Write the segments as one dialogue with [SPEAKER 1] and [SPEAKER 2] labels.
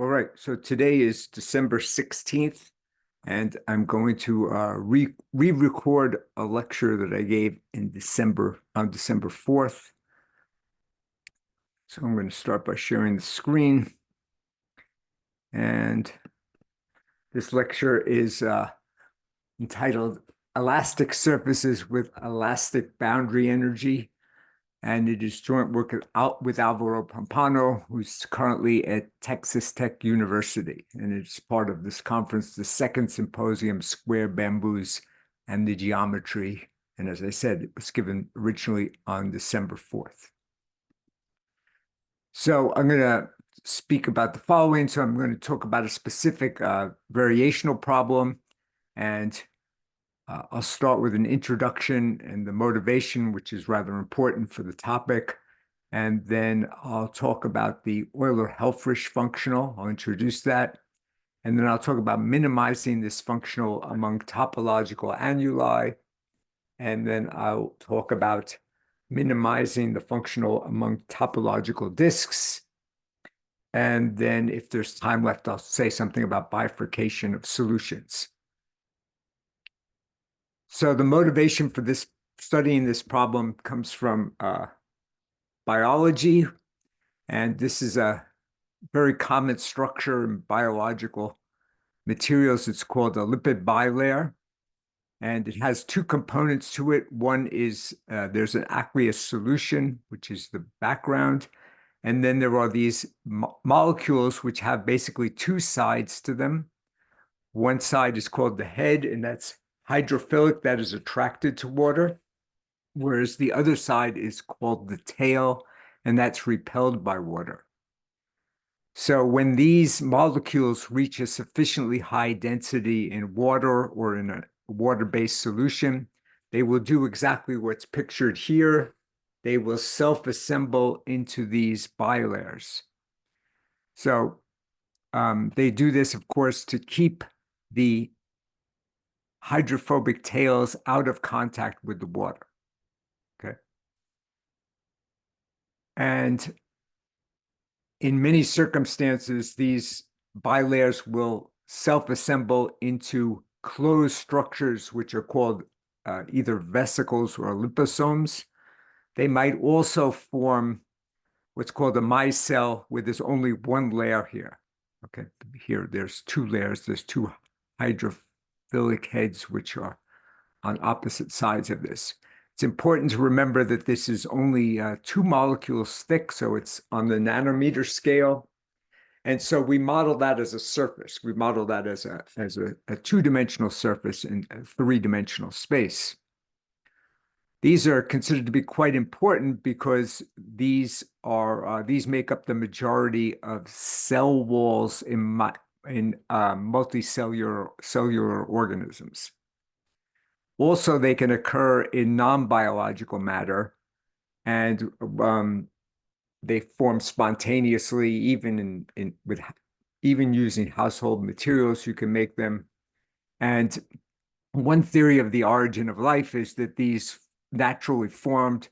[SPEAKER 1] All right, so today is December 16th, and I'm going to re-record a lecture that I gave in December, on December 4th. So I'm going to start by sharing the screen. And this lecture is entitled Elastic Surfaces with Elastic Boundary Energy. And it is joint work with Álvaro Pámpano, who's currently at Texas Tech University. And it's part of this conference, the second symposium, Square Bamboos and the Geometry. And as I said, it was given originally on December 4th. So I'm going to speak about the following. So I'm going to talk about a specific variational problem, and I'll start with an introduction and the motivation, which is rather important for the topic. And then I'll talk about the Euler-Helfrich functional. I'll introduce that. And then I'll talk about minimizing this functional among topological annuli. And then I'll talk about minimizing the functional among topological disks. And then if there's time left, I'll say something about bifurcation of solutions. So the motivation for studying this problem comes from biology, and this is a very common structure in biological materials. It's called a lipid bilayer, and it has two components to it. One is there's an aqueous solution, which is the background, and then there are these molecules which have basically two sides to them. One side is called the head, and that's hydrophilic, that is attracted to water, whereas the other side is called the tail, and that's repelled by water. So when these molecules reach a sufficiently high density in water or in a water-based solution, they will do exactly what's pictured here. They will self-assemble into these bilayers. So they do this, of course, to keep the hydrophobic tails out of contact with the water, okay? And in many circumstances, these bilayers will self-assemble into closed structures, which are called either vesicles or liposomes. They might also form what's called a micelle, where there's only one layer here, okay? Here, there's two layers. There's two hydrophilic heads, which are on opposite sides of this. It's important to remember that this is only 2 molecules thick, so it's on the nanometer scale. And so we model that as a surface. We model that as a two-dimensional surface in a three-dimensional space. These are considered to be quite important because these make up the majority of cell walls in multicellular organisms. Also, they can occur in non-biological matter, and they form spontaneously, even even using household materials. You can make them. And one theory of the origin of life is that these naturally formed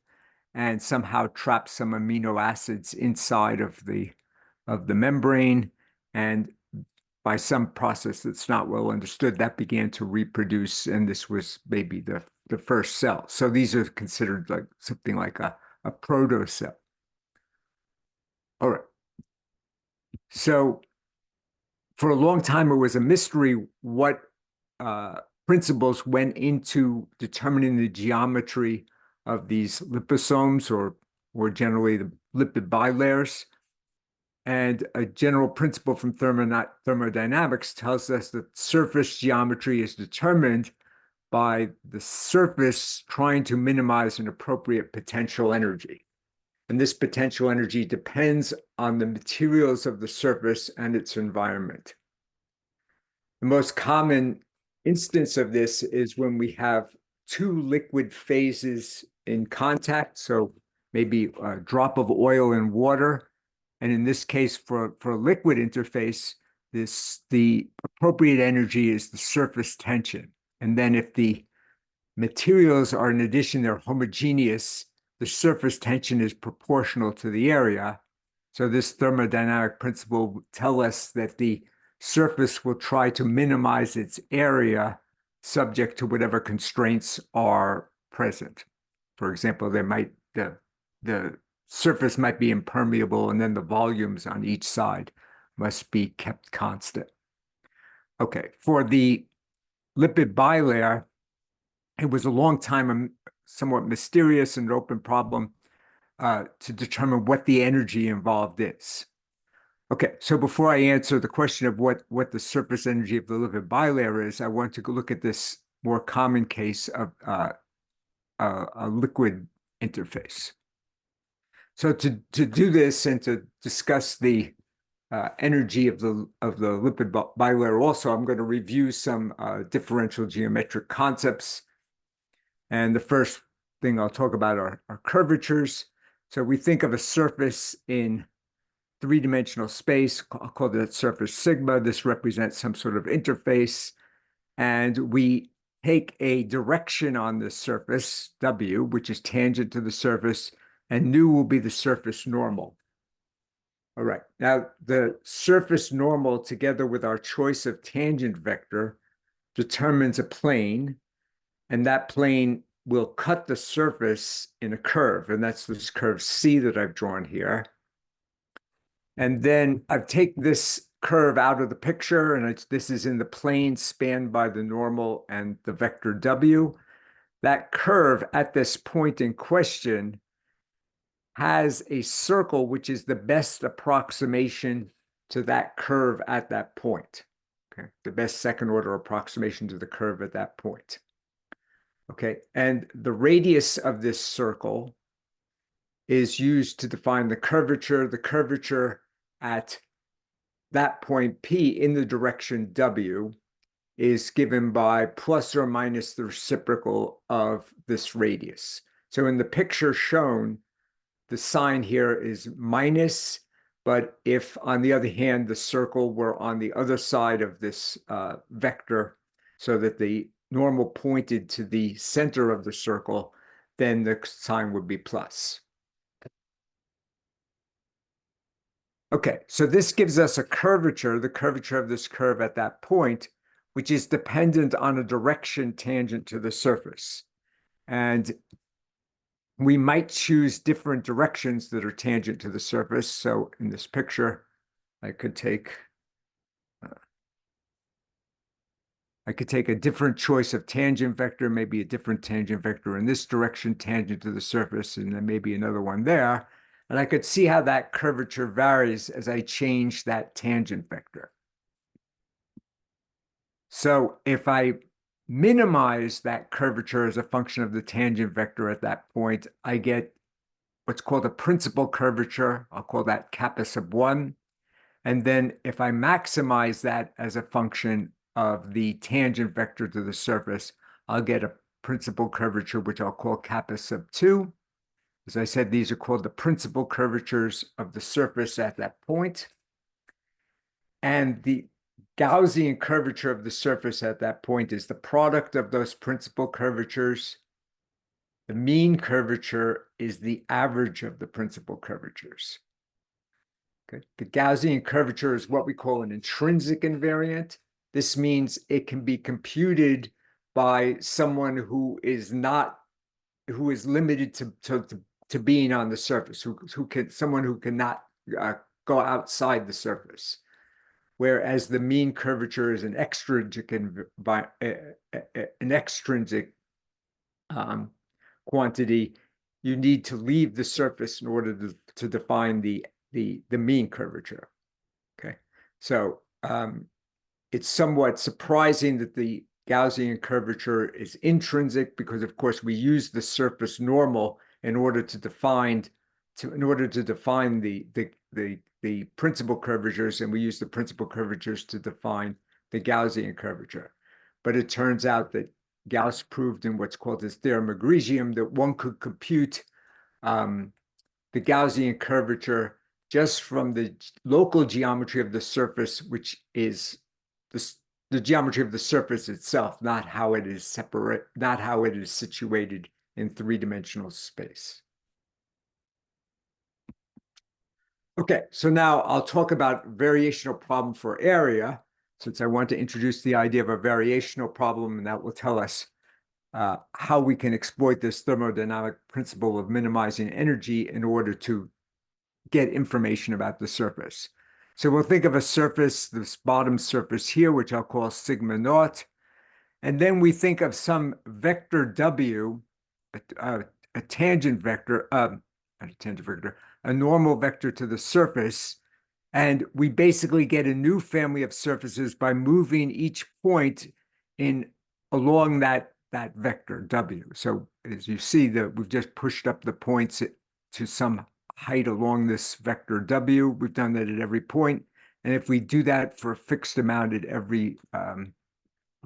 [SPEAKER 1] and somehow trapped some amino acids inside of the membrane, and by some process that's not well understood, that began to reproduce, and this was maybe the first cell. So these are considered like something like a proto-cell. All right. So for a long time, it was a mystery what principles went into determining the geometry of these liposomes, or generally the lipid bilayers. And a general principle from thermodynamics tells us that surface geometry is determined by the surface trying to minimize an appropriate potential energy. And this potential energy depends on the materials of the surface and its environment. The most common instance of this is when we have two liquid phases in contact, so maybe a drop of oil in water. And in this case, for a liquid interface, the appropriate energy is the surface tension. And then if the materials are, in addition, they're homogeneous, the surface tension is proportional to the area. So this thermodynamic principle will tell us that the surface will try to minimize its area subject to whatever constraints are present. For example, the surface might be impermeable, and then the volumes on each side must be kept constant. Okay, for the lipid bilayer, it was a long time a somewhat mysterious and open problem to determine what the energy involved is. Okay, so before I answer the question of what the surface energy of the lipid bilayer is, I want to look at this more common case of a liquid interface. So to do this and to discuss the energy of the lipid bilayer also, I'm going to review some differential geometric concepts. And the first thing I'll talk about are curvatures. So we think of a surface in three-dimensional space. I'll call that surface sigma. This represents some sort of interface. And we take a direction on the surface, W, which is tangent to the surface, and nu will be the surface normal. All right. Now, the surface normal, together with our choice of tangent vector, determines a plane, and that plane will cut the surface in a curve, and that's this curve C that I've drawn here. And then I take this curve out of the picture, and this is in the plane spanned by the normal and the vector W. That curve at this point in question has a circle which is the best approximation to that curve at that point. Okay, the best second order approximation to the curve at that point. Okay, and the radius of this circle is used to define the curvature. The curvature at that point P in the direction W is given by plus or minus the reciprocal of this radius. So in the picture shown, the sign here is minus, but if, on the other hand, the circle were on the other side of this vector, so that the normal pointed to the center of the circle, then the sign would be plus. Okay, so this gives us a curvature, the curvature of this curve at that point, which is dependent on a direction tangent to the surface. And we might choose different directions that are tangent to the surface. So in this picture, I could take a different choice of tangent vector, maybe a different tangent vector in this direction, tangent to the surface, and then maybe another one there. And I could see how that curvature varies as I change that tangent vector. So if I minimize that curvature as a function of the tangent vector at that point, I get what's called a principal curvature. I'll call that kappa sub 1. And then if I maximize that as a function of the tangent vector to the surface, I'll get a principal curvature, which I'll call kappa sub 2. As I said, these are called the principal curvatures of the surface at that point. And the Gaussian curvature of the surface at that point is the product of those principal curvatures. The mean curvature is the average of the principal curvatures. Okay. The Gaussian curvature is what we call an intrinsic invariant. This means it can be computed by someone who is limited to being on the surface, someone who cannot go outside the surface. Whereas the mean curvature is an extrinsic quantity. You need to leave the surface in order to define the mean curvature. Okay, so it's somewhat surprising that the Gaussian curvature is intrinsic, because of course we use the surface normal in order to define the principal curvatures, and we use the principal curvatures to define the Gaussian curvature. But it turns out that Gauss proved in what's called his theorem of Grigium that one could compute the Gaussian curvature just from the local geometry of the surface, which is the geometry of the surface itself, not how it is situated in three-dimensional space. Okay, so now I'll talk about variational problem for area, since I want to introduce the idea of a variational problem, and that will tell us how we can exploit this thermodynamic principle of minimizing energy in order to get information about the surface. So we'll think of a surface, this bottom surface here, which I'll call sigma naught. And then we think of some vector W, a tangent vector, not a tangent vector, a normal vector to the surface. And we basically get a new family of surfaces by moving each point in along that vector W. So as you see, that we've just pushed up the points to some height along this vector W. We've done that at every point. And if we do that for a fixed amount at every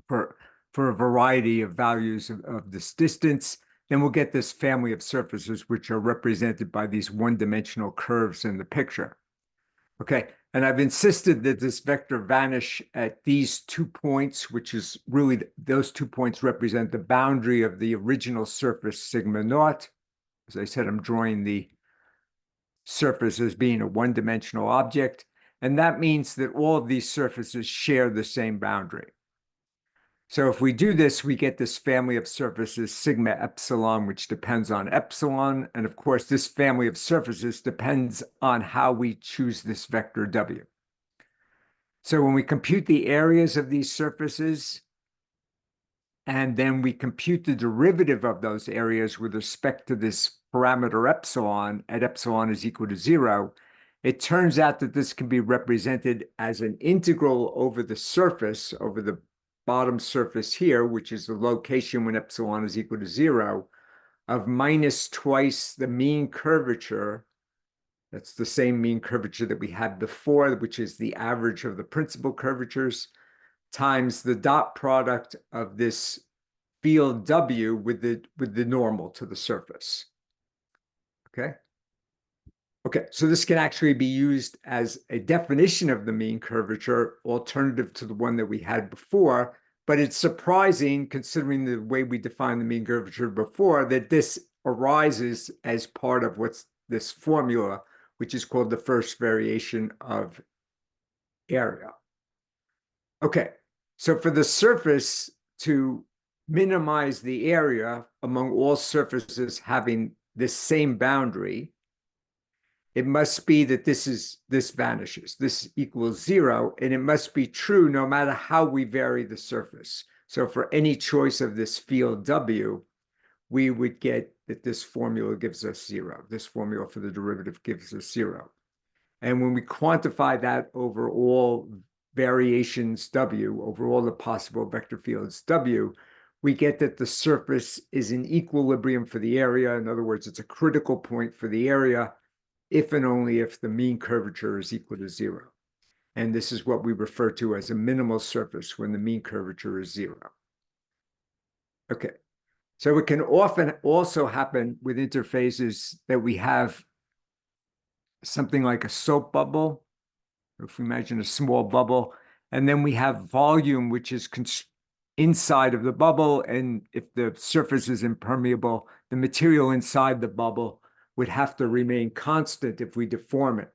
[SPEAKER 1] for a variety of values of this distance, then we'll get this family of surfaces, which are represented by these one-dimensional curves in the picture. Okay, and I've insisted that this vector vanish at these 2 points, which is really, those 2 points represent the boundary of the original surface sigma naught. As I said, I'm drawing the surface as being a one-dimensional object, and that means that all of these surfaces share the same boundary. So if we do this, we get this family of surfaces sigma epsilon, which depends on epsilon. And of course, this family of surfaces depends on how we choose this vector W. So when we compute the areas of these surfaces, and then we compute the derivative of those areas with respect to this parameter epsilon, at epsilon is equal to 0, it turns out that this can be represented as an integral over the surface, over the bottom surface here, which is the location when epsilon is equal to 0, of minus twice the mean curvature. That's the same mean curvature that we had before, which is the average of the principal curvatures, times the dot product of this field W with the normal to the surface. Okay? Okay, so this can actually be used as a definition of the mean curvature, alternative to the one that we had before, but it's surprising, considering the way we defined the mean curvature before, that this arises as part of what's this formula, which is called the first variation of area. Okay, so for the surface to minimize the area among all surfaces having this same boundary, it must be that this vanishes. This equals 0, and it must be true no matter how we vary the surface. So for any choice of this field W, we would get that this formula gives us 0. This formula for the derivative gives us 0. And when we quantify that over all variations W, over all the possible vector fields W, we get that the surface is in equilibrium for the area. In other words, it's a critical point for the area, if and only if the mean curvature is equal to 0. And this is what we refer to as a minimal surface when the mean curvature is 0. Okay, so it can often also happen with interfaces that we have something like a soap bubble, or if we imagine a small bubble, and then we have volume, which is inside of the bubble, and if the surface is impermeable, the material inside the bubble would have to remain constant if we deform it.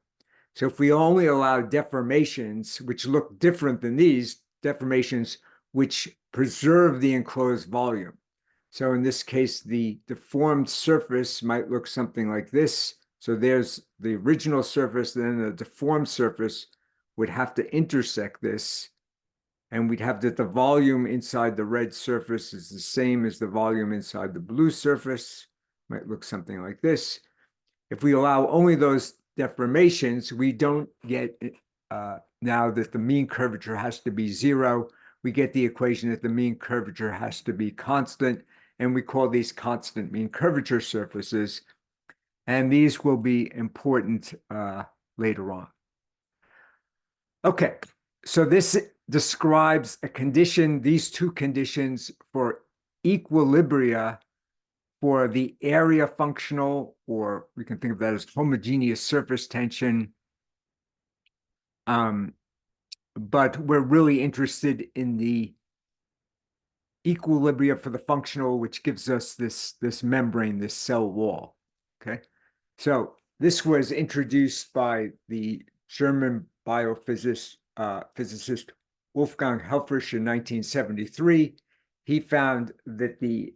[SPEAKER 1] So if we only allow deformations, which look different than these, deformations which preserve the enclosed volume. So in this case, the deformed surface might look something like this. So there's the original surface, then the deformed surface would have to intersect this, and we'd have that the volume inside the red surface is the same as the volume inside the blue surface. Might look something like this. If we allow only those deformations, we don't get, now that the mean curvature has to be 0, we get the equation that the mean curvature has to be constant, and we call these constant mean curvature surfaces, and these will be important later on. Okay, so this describes a condition, these two conditions for equilibria for the area functional, or we can think of that as homogeneous surface tension. But we're really interested in the equilibria for the functional, which gives us this membrane, this cell wall. Okay, so This was introduced by the German physicist Wolfgang Helfrich in 1973. He found that the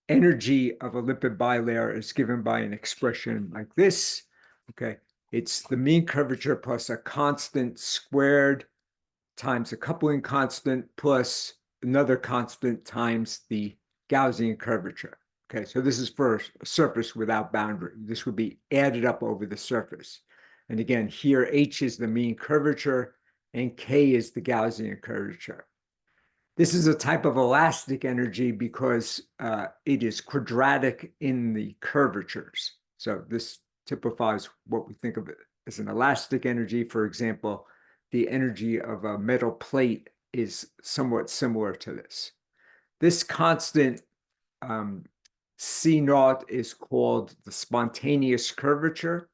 [SPEAKER 1] energy of a lipid bilayer is given by an expression like this. Okay, it's the mean curvature plus a constant squared times a coupling constant plus another constant times the Gaussian curvature. Okay, so this is for a surface without boundary. This would be added up over the surface. And again, here H is the mean curvature and K is the Gaussian curvature. This is a type of elastic energy because it is quadratic in the curvatures. So this typifies what we think of as an elastic energy. For example, the energy of a metal plate is somewhat similar to this. This constant C naught is called the spontaneous curvature,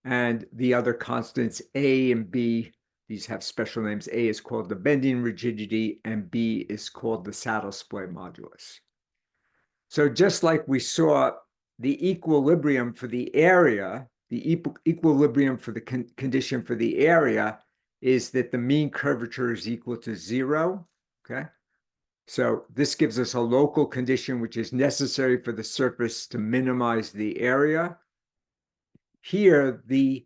[SPEAKER 1] and the other constants A and B, these have special names. A is called the bending rigidity, and B is called the saddle splay modulus. So just like we saw the equilibrium for the area, the equilibrium for the condition for the area is that the mean curvature is equal to 0, okay? So this gives us a local condition which is necessary for the surface to minimize the area. Here, the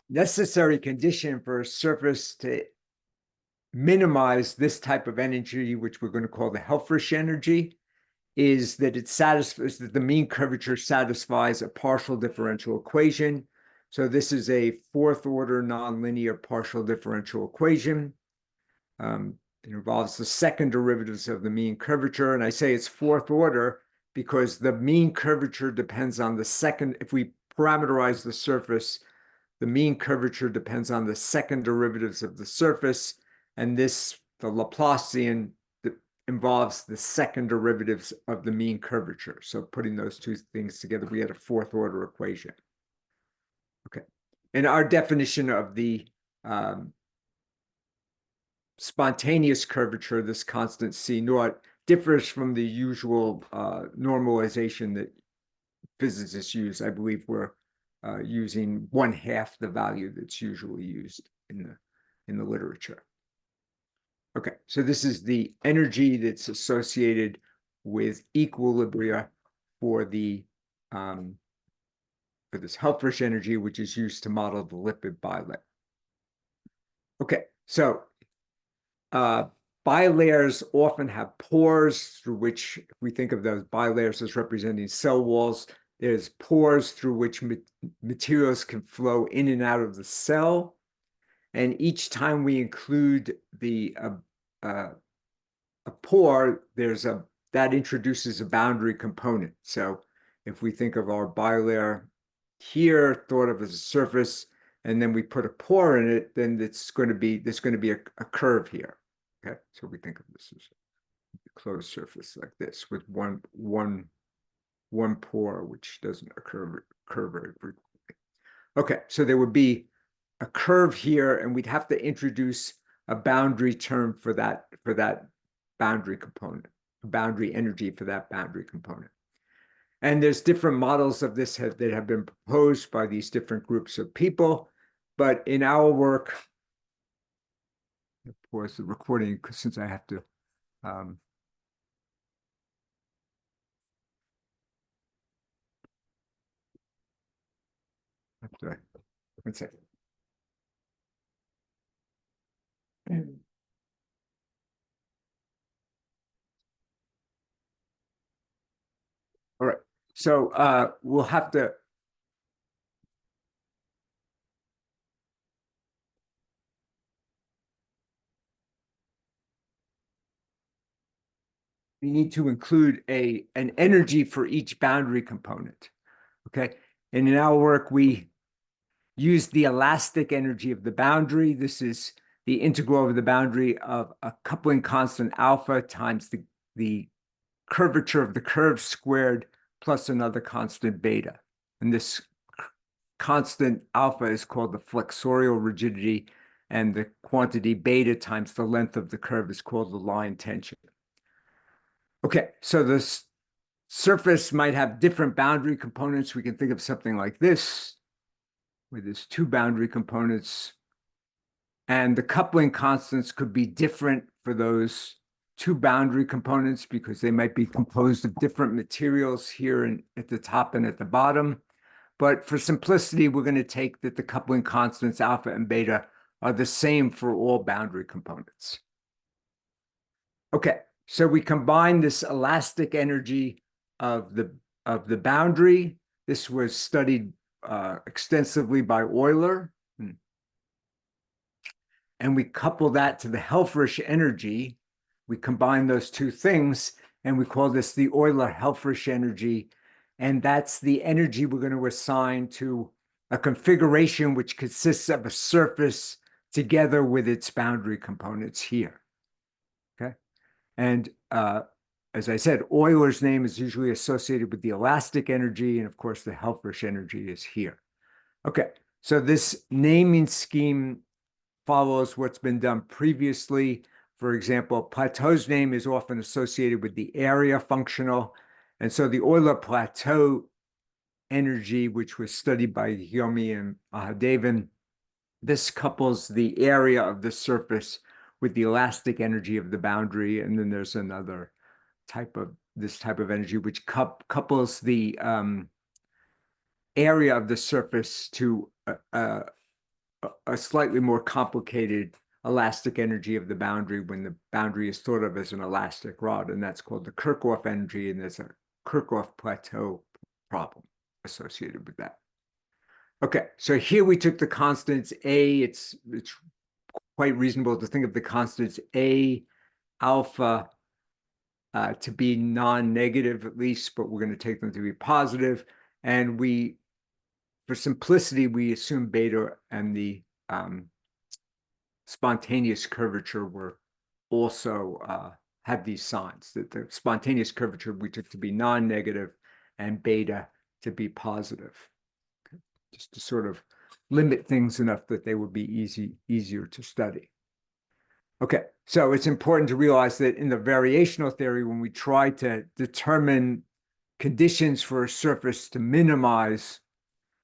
[SPEAKER 1] necessary condition for a surface to minimize this type of energy, which we're going to call the Helfrich energy, is that it satisfies that the mean curvature satisfies a partial differential equation. So this is a fourth order nonlinear partial differential equation. It involves the second derivatives of the mean curvature. And I say it's fourth order because the mean curvature depends on the second. If we parameterize the surface, the mean curvature depends on the second derivatives of the surface. And this, the Laplacian, involves the second derivatives of the mean curvature. So putting those two things together, we had a fourth order equation. Okay. And our definition of the spontaneous curvature, this constant C naught, differs from the usual normalization that physicists use. I believe we're using 1/2 the value that's usually used in the literature. Okay, so this is the energy that's associated with equilibria for the for this Helfrich energy, which is used to model the lipid bilayer. Okay, so bilayers often have pores through which, if we think of those bilayers as representing cell walls, there's pores through which materials can flow in and out of the cell. And each time we include a pore, that introduces a boundary component. So if we think of our bilayer here, thought of as a surface, and then we put a pore in it, then there's going to be a curve here. Okay, so we think of this as a closed surface like this with one pore, which doesn't occur very frequently. Okay, so there would be a curve here, and we'd have to introduce a boundary term for that boundary component, a boundary energy for that boundary component. And there's different models of this that have been proposed by these different groups of people. But in our work, of course, the recording, since I have to one second. All right, so we'll have to we need to include an energy for each boundary component. Okay, and in our work, we use the elastic energy of the boundary. This is the integral over the boundary of a coupling constant alpha times the curvature of the curve squared plus another constant beta. And this constant alpha is called the flexorial rigidity, and the quantity beta times the length of the curve is called the line tension. Okay, so this surface might have different boundary components. We can think of something like this, where there's two boundary components, and the coupling constants could be different for those two boundary components because they might be composed of different materials here at the top and at the bottom. But for simplicity, we're going to take that the coupling constants alpha and beta are the same for all boundary components. Okay, so we combine this elastic energy of the boundary. This was studied extensively by Euler. And we couple that to the Helfrich energy. We combine those two things, and we call this the Euler-Helfrich energy. And that's the energy we're going to assign to a configuration which consists of a surface together with its boundary components here. Okay. And as I said, Euler's name is usually associated with the elastic energy, and of course, the Helfrich energy is here. Okay, so this naming scheme follows what's been done previously. For example, Plateau's name is often associated with the area functional. And so the Euler Plateau energy, which was studied by Hyomi and Mahadevan, this couples the area of the surface with the elastic energy of the boundary. And then there's another type of energy which couples the area of the surface to a slightly more complicated elastic energy of the boundary when the boundary is thought of as an elastic rod, and that's called the Kirchhoff energy, and there's a Kirchhoff plateau problem associated with that. Okay, so here we took the constants A. It's quite reasonable to think of the constants A, alpha, to be non-negative at least, but we're going to take them to be positive. And for simplicity, we assume beta and the spontaneous curvature were also had these signs, that the spontaneous curvature we took to be non-negative and beta to be positive. Okay. Just to sort of limit things enough that they would be easier to study. Okay, so it's important to realize that in the variational theory, when we try to determine conditions for a surface to minimize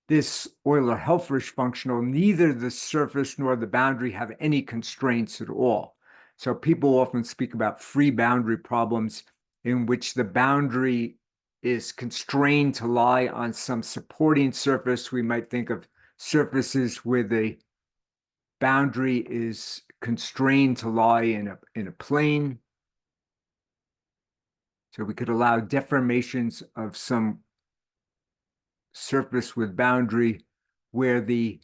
[SPEAKER 1] this Euler-Helfrich functional, neither the surface nor the boundary have any constraints at all. So people often speak about free boundary problems in which the boundary is constrained to lie on some supporting surface. We might think of surfaces where the boundary is constrained to lie in a plane. So we could allow deformations of some surface with boundary where the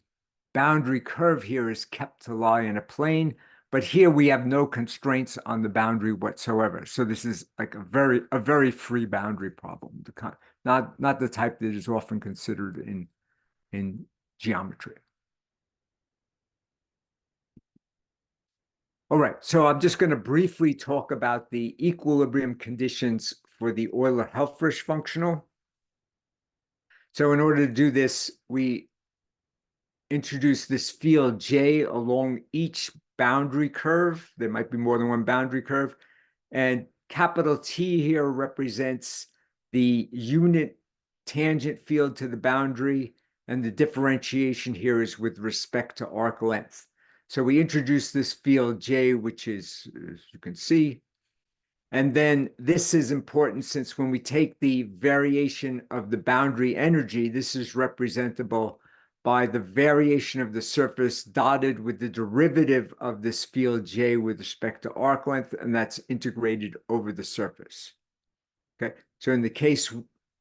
[SPEAKER 1] boundary curve here is kept to lie in a plane, but here we have no constraints on the boundary whatsoever. So this is like a very free boundary problem, not the type that is often considered in geometry. All right, so I'm just going to briefly talk about the equilibrium conditions for the Euler-Helfrich functional. So in order to do this, we introduce this field J along each boundary curve. There might be more than one boundary curve. And capital T here represents the unit tangent field to the boundary, and the differentiation here is with respect to arc length. So we introduce this field J, which is, as you can see, and then this is important since when we take the variation of the boundary energy, this is representable by the variation of the surface dotted with the derivative of this field J with respect to arc length, and that's integrated over the surface. Okay, so in the case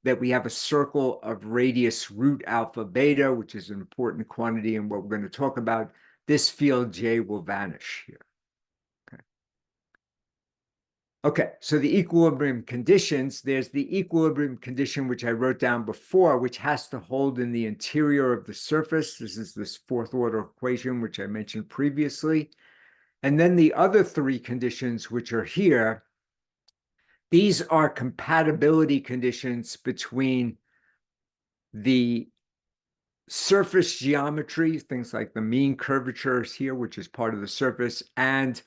[SPEAKER 1] that we have a circle of radius root alpha beta, which is an important quantity in what we're going to talk about, this field J will vanish here. Okay, so the equilibrium conditions, there's the equilibrium condition, which I wrote down before, which has to hold in the interior of the surface. This is this fourth order equation, which I mentioned previously. And then the other three conditions, which are here, these are compatibility conditions between the surface geometry, things like the mean curvatures here, which is part of the surface, and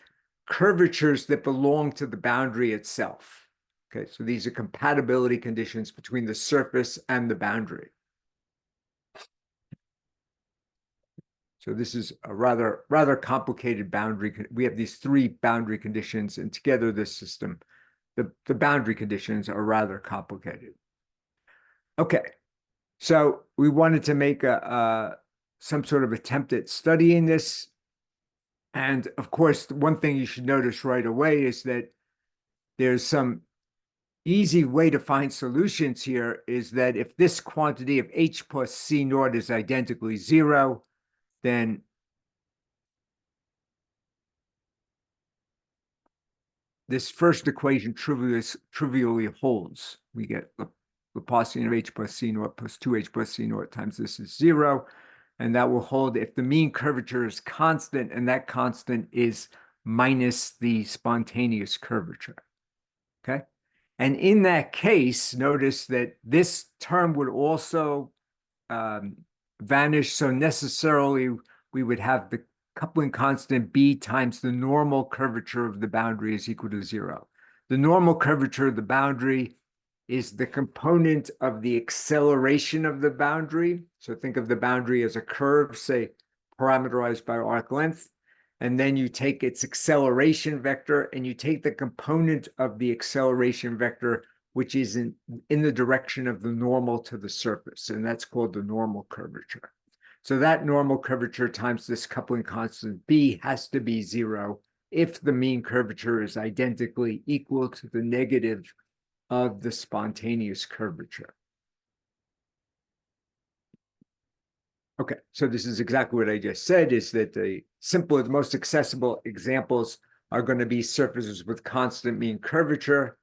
[SPEAKER 1] curvatures that belong to the boundary itself. Okay, so these are compatibility conditions between the surface and the boundary. So this is a rather complicated boundary. We have these three boundary conditions, and together this system, the boundary conditions are rather complicated. Okay, so we wanted to make some sort of attempt at studying this. And of course, one thing you should notice right away is that there's some easy way to find solutions here is that if this quantity of h plus c naught is identically 0, then this first equation trivially holds. We get the Laplacian of h plus c naught plus 2h plus c naught times this is 0. And that will hold if the mean curvature is constant, and that constant is minus the spontaneous curvature. Okay? And in that case, notice that this term would also vanish. So necessarily, we would have the coupling constant b times the normal curvature of the boundary is equal to 0. The normal curvature of the boundary is the component of the acceleration of the boundary. So think of the boundary as a curve, say, parameterized by arc length. And then you take its acceleration vector and you take the component of the acceleration vector, which is in the direction of the normal to the surface. And that's called the normal curvature. So that normal curvature times this coupling constant b has to be 0 if the mean curvature is identically equal to the negative of the spontaneous curvature. Okay, so this is exactly what I just said, is that the simplest, most accessible examples are going to be surfaces with constant mean curvature.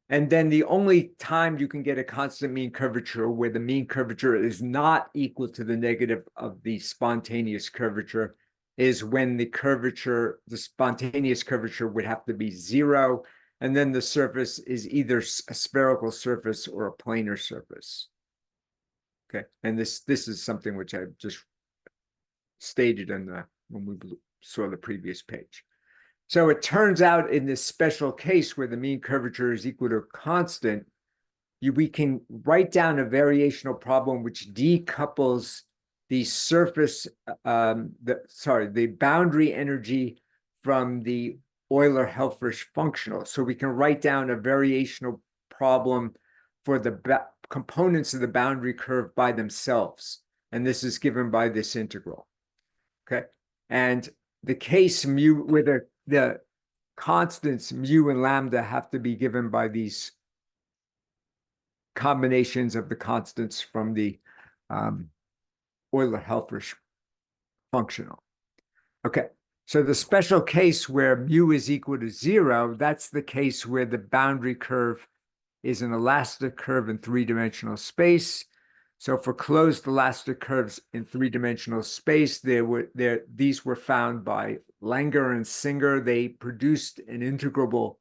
[SPEAKER 1] And then the only time you can get a constant mean curvature where the mean curvature is not equal to the negative of the spontaneous curvature is when the spontaneous curvature would have to be 0. And then the surface is either a spherical surface or a planar surface. Okay, and this is something which I just stated when we saw the previous page. So it turns out in this special case where the mean curvature is equal to a constant, we can write down a variational problem which decouples the surface, the boundary energy from the Euler-Helfrich functional. So we can write down a variational problem for the components of the boundary curve by themselves. And this is given by this integral. Okay. And the case mu where the constants mu and lambda have to be given by these combinations of the constants from the Euler-Helfrich functional. Okay, so the special case where mu is equal to 0, that's the case where the boundary curve is an elastic curve in three-dimensional space. So for closed elastic curves in three-dimensional space, these were found by Langer and Singer. They produced an integrable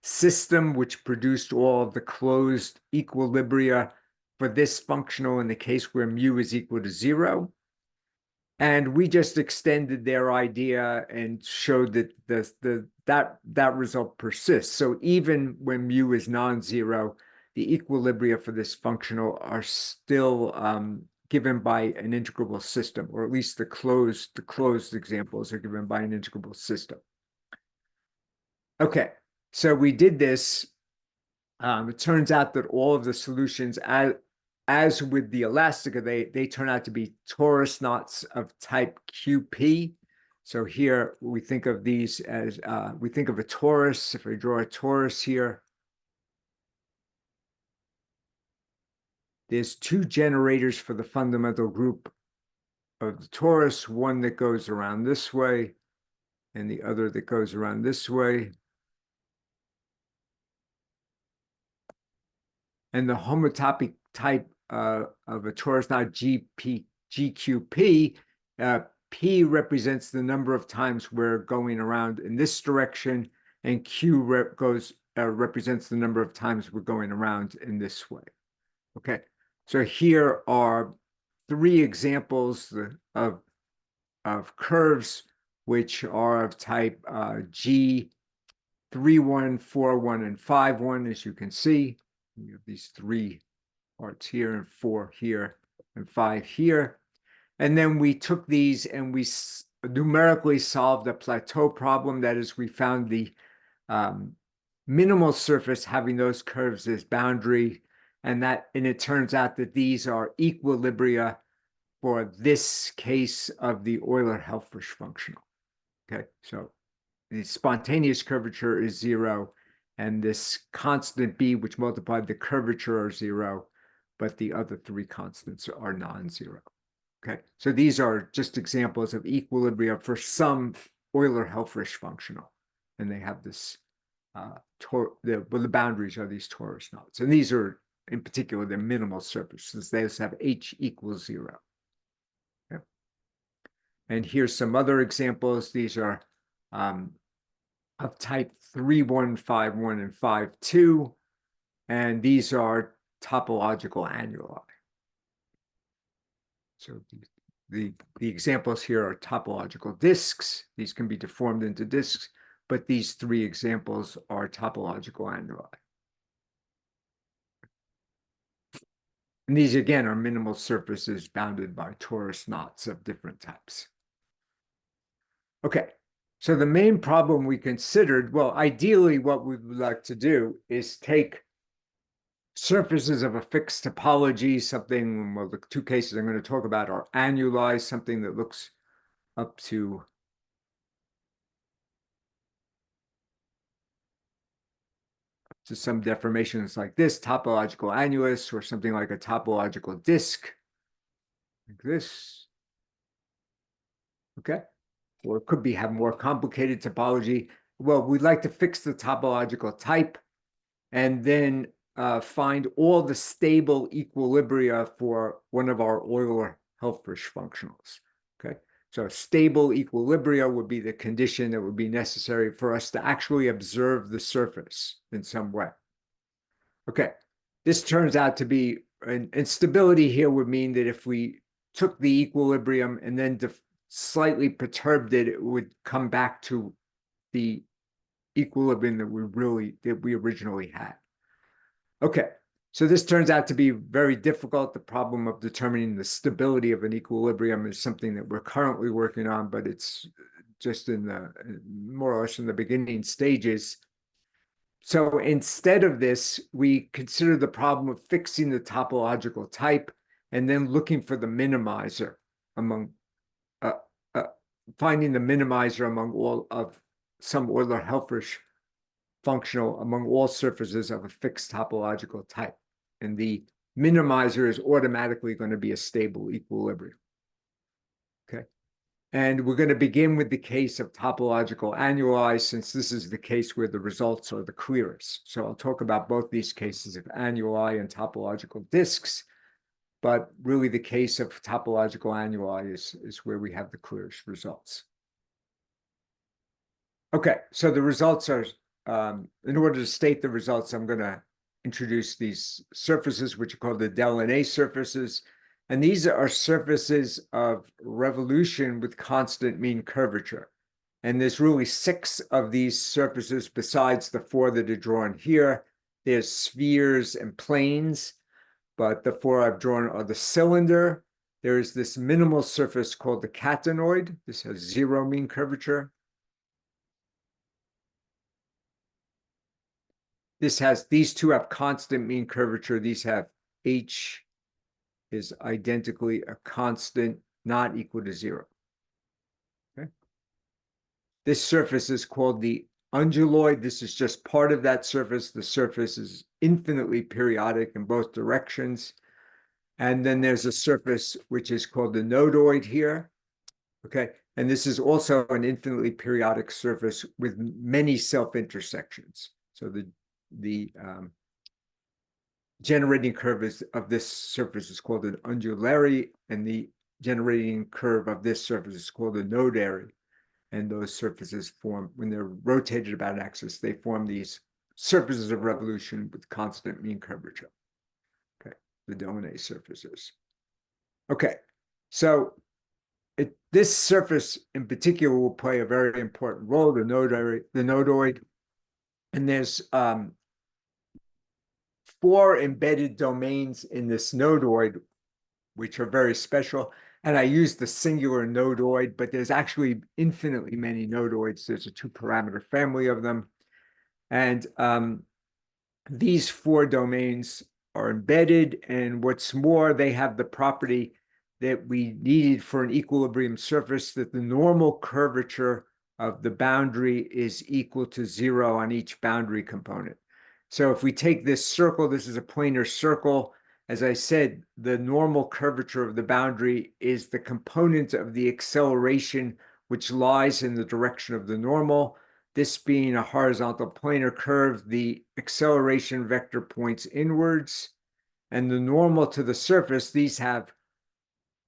[SPEAKER 1] system which produced all of the closed equilibria for this functional in the case where mu is equal to 0. And we just extended their idea and showed that that result persists. So even when mu is non-zero, the equilibria for this functional are still given by an integrable system, or at least the closed examples are given by an integrable system. Okay, so we did this. It turns out that all of the solutions, as with the elastica, they turn out to be torus knots of type QP. So here we think of these as, we think of a torus. If I draw a torus here, there's two generators for the fundamental group of the torus, one that goes around this way and the other that goes around this way. And the homotopic type of a torus knot GQP, P represents the number of times we're going around in this direction, and Q represents the number of times we're going around in this way. Okay, so here are three examples of curves which are of type G 3, 1, 4, 1, and 5, 1, as you can see. We have these 3 parts here, and 4 here, and 5 here. And then we took these and we numerically solved a plateau problem. That is, we found the minimal surface having those curves as boundary, and it turns out that these are equilibria for this case of the Euler-Helfrich functional. Okay, so the spontaneous curvature is 0, and this constant b, which multiplied the curvature, are 0, but the other 3 constants are non-zero. Okay, so these are just examples of equilibria for some Euler-Helfrich functional, and they have this the boundaries are these torus knots, and these are in particular the minimal surfaces. They just have h equals 0. Okay. And here's some other examples. These are of type 3, 1, 5, 1, and 5, 2, and these are topological annuli. So the examples here are topological disks. These can be deformed into disks, but these 3 examples are topological annuli. And these, again, are minimal surfaces bounded by torus knots of different types. Okay, so the main problem we considered, well, ideally what we would like to do is take surfaces of a fixed topology, something, well, the 2 cases I'm going to talk about are annuli, something that looks up to some deformations like this, topological annulus, or something like a topological disk, like this. Okay, or it could have more complicated topology. Well, we'd like to fix the topological type and then find all the stable equilibria for one of our Euler-Helfrich functionals. Okay, so stable equilibria would be the condition that would be necessary for us to actually observe the surface in some way. Okay, this turns out to be, and stability here would mean that if we took the equilibrium and then slightly perturbed it, it would come back to the equilibrium that we originally had. Okay, so this turns out to be very difficult. The problem of determining the stability of an equilibrium is something that we're currently working on, but it's just in the more or less in the beginning stages. So instead of this, we consider the problem of fixing the topological type and then looking for the minimizer among finding the minimizer among all of some Euler-Helfrich functional among all surfaces of a fixed topological type. And the minimizer is automatically going to be a stable equilibrium. Okay. And we're going to begin with the case of topological annuli, since this is the case where the results are the clearest. So I'll talk about both these cases of annuli and topological disks, but really the case of topological annuli is where we have the clearest results. Okay, so the results are, in order to state the results, I'm going to introduce these surfaces, which are called the Delaunay surfaces. And these are surfaces of revolution with constant mean curvature. And there's really 6 of these surfaces besides the 4 that are drawn here. There's spheres and planes, but the 4 I've drawn are the cylinder. There's this minimal surface called the catenoid. This has 0 mean curvature. These 2 have constant mean curvature. These have H is identically a constant not equal to 0. Okay. This surface is called the unduloid. This is just part of that surface. The surface is infinitely periodic in both directions. And then there's a surface which is called the nodoid here. Okay. And this is also an infinitely periodic surface with many self-intersections. So the generating curve of this surface is called an undulary, and the generating curve of this surface is called a nodary. And those surfaces form, when they're rotated about an axis, they form these surfaces of revolution with constant mean curvature. Okay, the Delaunay surfaces. Okay, so this surface in particular will play a very important role, the nodoid. And there's 4 embedded domains in this nodoid, which are very special. And I use the singular nodoid, but there's actually infinitely many nodoids. There's a 2-parameter family of them. And these 4 domains are embedded. And what's more, they have the property that we needed for an equilibrium surface, that the normal curvature of the boundary is equal to 0 on each boundary component. So if we take this circle, this is a planar circle. As I said, the normal curvature of the boundary is the component of the acceleration which lies in the direction of the normal. This being a horizontal planar curve, the acceleration vector points inwards, and the normal to the surface, these have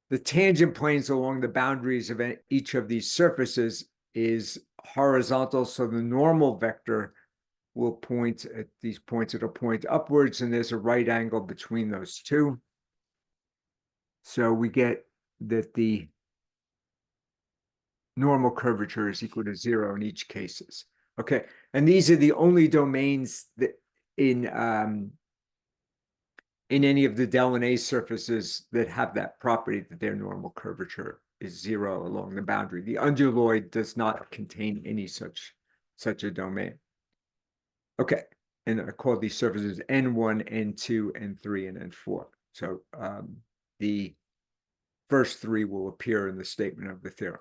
[SPEAKER 1] the tangent planes along the boundaries of each of these surfaces is horizontal, so the normal vector will point at these points, it'll point upwards, and there's a right angle between those two. So we get that the normal curvature is equal to 0 in each cases. Okay, and these are the only domains that in any of the Delaunay surfaces that have that property that their normal curvature is 0 along the boundary. The unduloid does not contain any such a domain. Okay, and I call these surfaces N1, N2, N3, and N4. So the first 3 will appear in the statement of the theorem.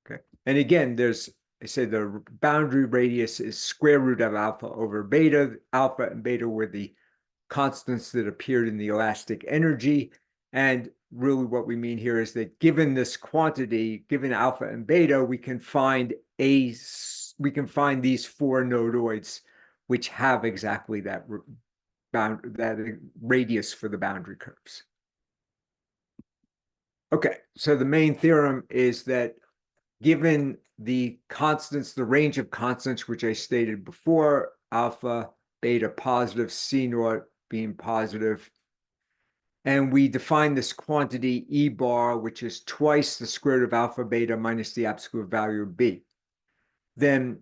[SPEAKER 1] Okay, and again, I say the boundary radius is square root of alpha over beta. Alpha and beta were the constants that appeared in the elastic energy. And really what we mean here is that given this quantity, given alpha and beta, we can find these 4 nodoids which have exactly that radius for the boundary curves. Okay, so the main theorem is that given the constants, the range of constants, which I stated before, alpha, beta positive, C naught being positive, and we define this quantity E bar, which is twice the square root of alpha beta minus the absolute value of B, then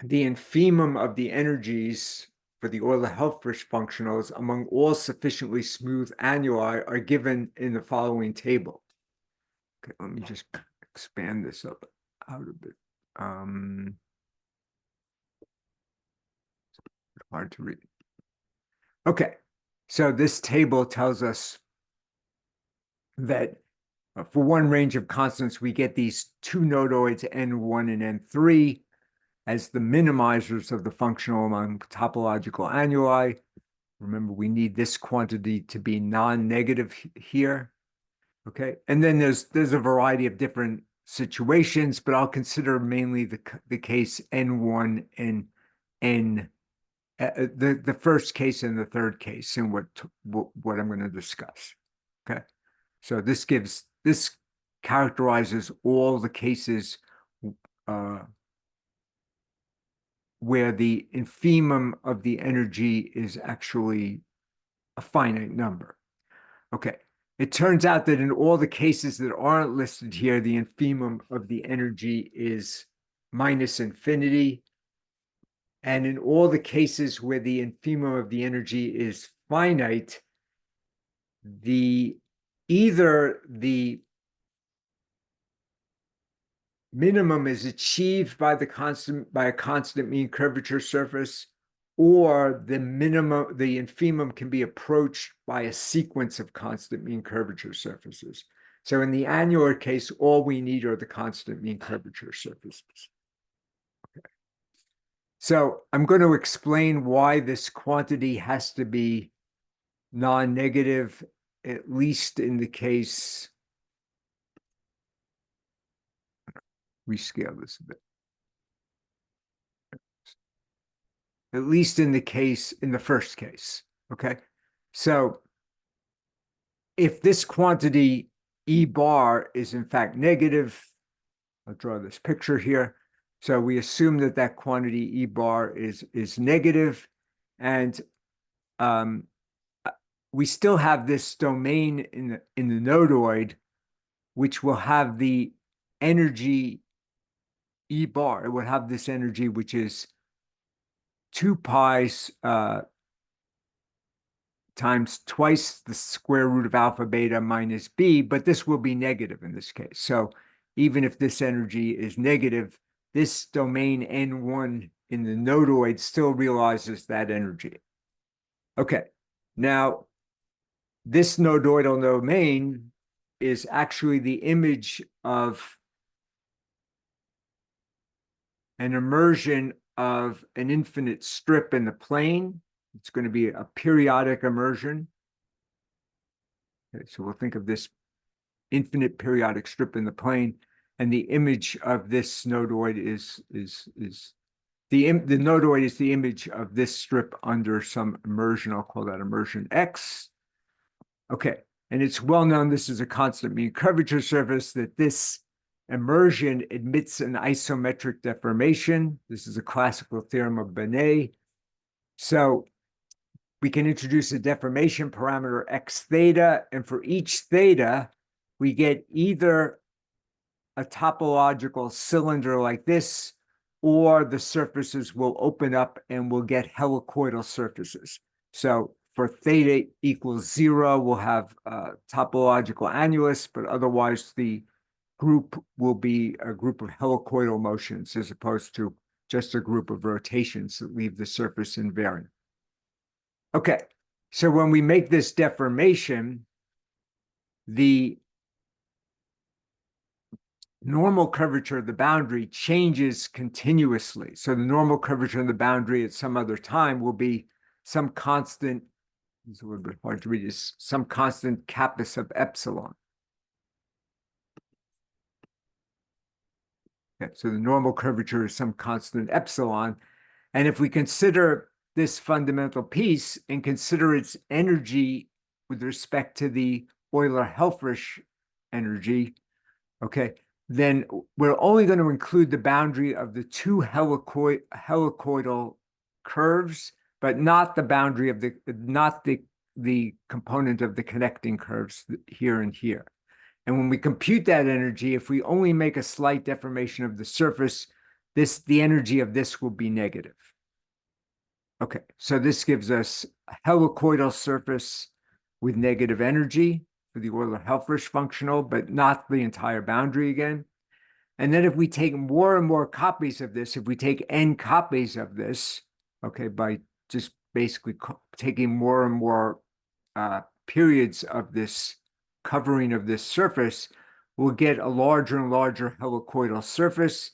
[SPEAKER 1] the infimum of the energies for the Euler-Helfrich functionals among all sufficiently smooth annuli are given in the following table. Okay, let me just expand this up out a bit. Hard to read. Okay, so this table tells us that for one range of constants, we get these 2 nodoids, N1 and N3, as the minimizers of the functional among topological annuli. Remember, we need this quantity to be non-negative here. Okay, and then there's a variety of different situations, but I'll consider mainly the case N1 and N. The first case and the third case, and what I'm going to discuss. Okay, so this characterizes all the cases where the infimum of the energy is actually a finite number. Okay, it turns out that in all the cases that aren't listed here, the infimum of the energy is minus infinity. And in all the cases where the infimum of the energy is finite, either the minimum is achieved by a constant mean curvature surface, or the infimum can be approached by a sequence of constant mean curvature surfaces. So in the annular case, all we need are the constant mean curvature surfaces. Okay. So I'm going to explain why this quantity has to be non-negative, at least in the case, rescale this a bit. At least in the first case, okay? So if this quantity E bar is in fact negative, I'll draw this picture here. So we assume that that quantity E bar is negative, and we still have this domain in the nodoid, which will have the energy E bar. It will have this energy which is 2 pi times twice the square root of alpha beta minus b, but this will be negative in this case. So even if this energy is negative, this domain N1 in the nodoid still realizes that energy. Okay, now this nodoidal domain is actually the image of an immersion of an infinite strip in the plane. It's going to be a periodic immersion. Okay, so we'll think of this infinite periodic strip in the plane, and the image of this nodoid is the nodoid is the image of this strip under some immersion. I'll call that immersion X. Okay, and it's well known this is a constant mean curvature surface, that this immersion admits an isometric deformation. This is a classical theorem of Bennett. So we can introduce a deformation parameter x theta, and for each theta, we get either a topological cylinder like this, or the surfaces will open up and we'll get helicoidal surfaces. So for theta equals 0, we'll have a topological annulus, but otherwise the group will be a group of helicoidal motions as opposed to just a group of rotations that leave the surface invariant. Okay, so when we make this deformation, the normal curvature of the boundary changes continuously. So the normal curvature of the boundary at some other time will be some constant, it's a little bit hard to read, is some constant kappas of epsilon. Okay, so the normal curvature is some constant epsilon. And if we consider this fundamental piece and consider its energy with respect to the Euler-Helfrich energy, okay, then we're only going to include the boundary of the two helicoidal curves, but not the boundary of the component of the connecting curves here and here. And when we compute that energy, if we only make a slight deformation of the surface, the energy of this will be negative. Okay, so this gives us a helicoidal surface with negative energy for the Euler-Helfrich functional, but not the entire boundary again. And then if we take more and more copies of this, if we take n copies of this, okay, by just basically taking more and more periods of this covering of this surface, we'll get a larger and larger helicoidal surface.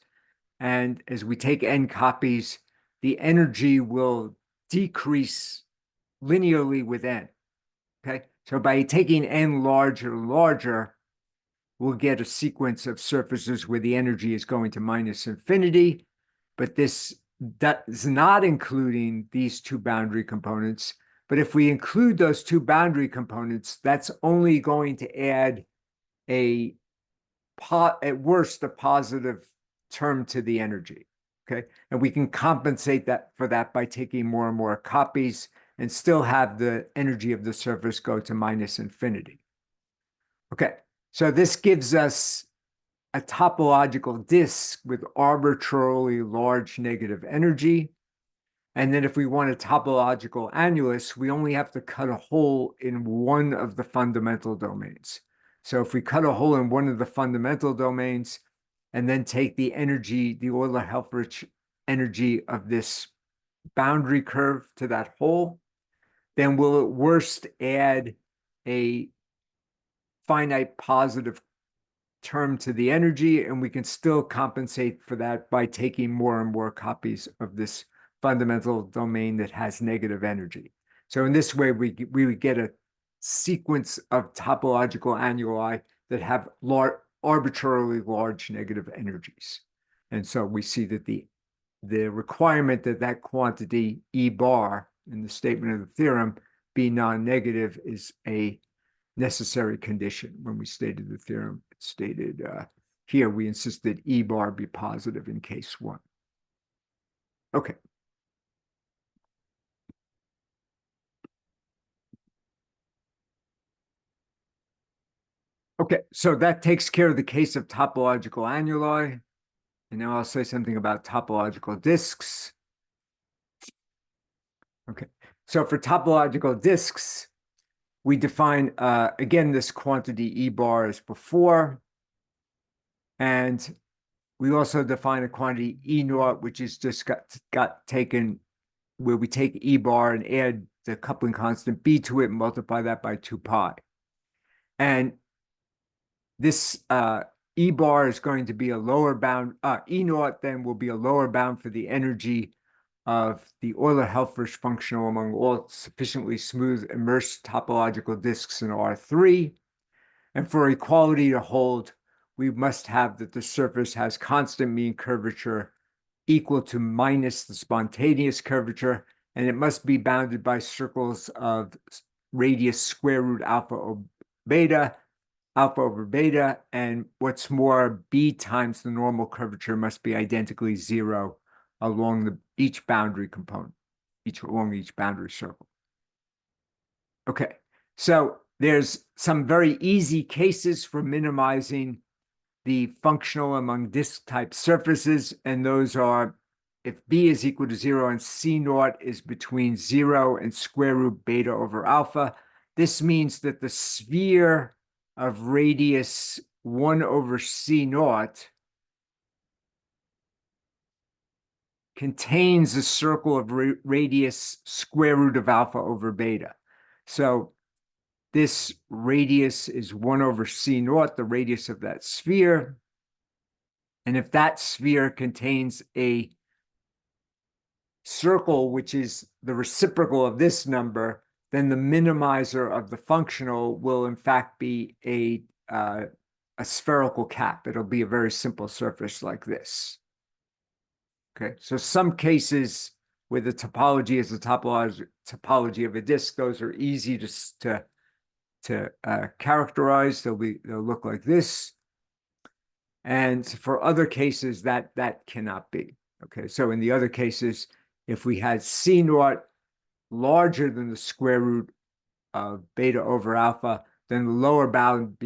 [SPEAKER 1] And as we take n copies, the energy will decrease linearly with n. Okay, so by taking n larger and larger, we'll get a sequence of surfaces where the energy is going to minus infinity, but this is not including these two boundary components. But if we include those two boundary components, that's only going to add at worst, a positive term to the energy. Okay, and we can compensate for that by taking more and more copies and still have the energy of the surface go to minus infinity. Okay, so this gives us a topological disk with arbitrarily large negative energy. And then if we want a topological annulus, we only have to cut a hole in one of the fundamental domains. So if we cut a hole in one of the fundamental domains and then take the energy, the Euler-Helfrich energy of this boundary curve to that hole, then we'll at worst add a finite positive term to the energy, and we can still compensate for that by taking more and more copies of this fundamental domain that has negative energy. So in this way, we would get a sequence of topological annuli that have arbitrarily large negative energies. And so we see that the requirement that that quantity E bar in the statement of the theorem be non-negative is a necessary condition. When we stated the theorem, it stated here we insist that E bar be positive in case 1. Okay. Okay, so that takes care of the case of topological annuli. And now I'll say something about topological disks. Okay, so for topological disks, we define, again, this quantity E bar as before, and we also define a quantity E naught, which is just got taken, where we take E bar and add the coupling constant B to it and multiply that by 2 pi. And this E bar is going to be a lower bound, E naught then will be a lower bound for the energy of the Euler-Helfrich functional among all sufficiently smooth immersed topological disks in R3. And for equality to hold, we must have that the surface has constant mean curvature equal to minus the spontaneous curvature, and it must be bounded by circles of radius square root alpha over beta, and what's more, B times the normal curvature must be identically 0 along each boundary component, along each boundary circle. Okay, so there's some very easy cases for minimizing the functional among disk type surfaces, and those are if B is equal to 0 and C naught is between 0 and square root beta over alpha. This means that the sphere of radius 1 over C naught contains a circle of radius square root of alpha over beta. So this radius is 1 over C naught, the radius of that sphere. And if that sphere contains a circle, which is the reciprocal of this number, then the minimizer of the functional will in fact be a spherical cap. It'll be a very simple surface like this. Okay, so some cases where the topology is the topology of a disk, those are easy to characterize. They'll look like this. And for other cases, that cannot be. Okay, so in the other cases, if we had C naught larger than the square root of beta over alpha, then the lower bound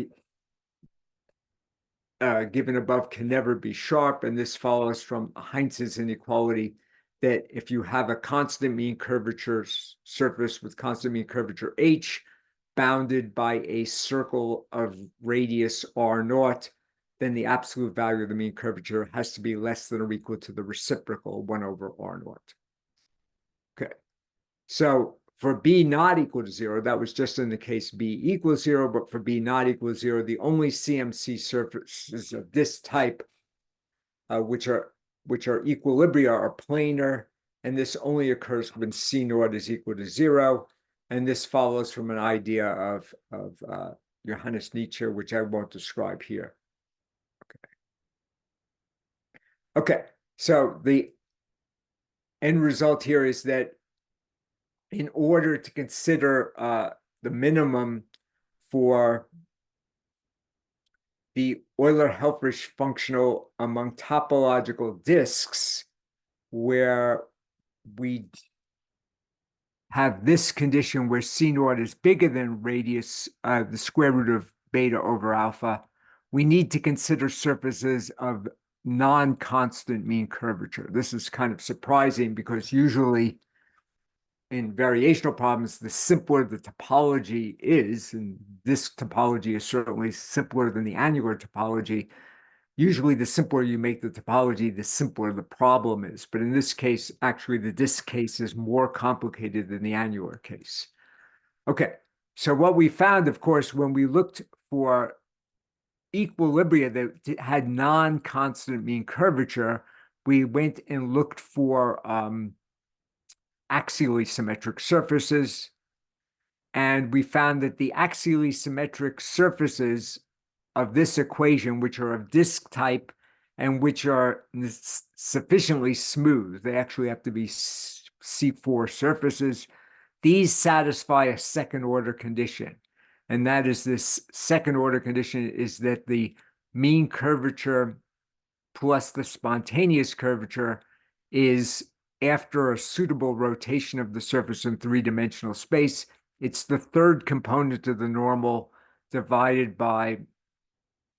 [SPEAKER 1] given above can never be sharp, and this follows from Heinz's inequality that if you have a constant mean curvature surface with constant mean curvature H bounded by a circle of radius R naught, then the absolute value of the mean curvature has to be less than or equal to the reciprocal 1 over R naught. Okay, so for B not equal to 0, that was just in the case B equals 0, but for B not equal to 0, the only CMC surfaces of this type, which are equilibria, are planar, and this only occurs when C naught is equal to 0, and this follows from an idea of Johannes Nietzsche, which I won't describe here. Okay, so the end result here is that in order to consider the minimum for the Euler-Helfrich functional among topological disks, where we have this condition where C naught is bigger than radius, the square root of beta over alpha, we need to consider surfaces of non-constant mean curvature. This is kind of surprising because usually in variational problems, the simpler the topology is, and this topology is certainly simpler than the annular topology, usually the simpler you make the topology, the simpler the problem is. But in this case, actually, the disk case is more complicated than the annular case. Okay, so what we found, of course, when we looked for equilibria that had non-constant mean curvature, we went and looked for axially symmetric surfaces, and we found that the axially symmetric surfaces of this equation, which are of disk type and which are sufficiently smooth, they actually have to be C4 surfaces, these satisfy a second order condition. And that is, this second order condition is that the mean curvature plus the spontaneous curvature is, after a suitable rotation of the surface in three-dimensional space, it's the third component of the normal divided by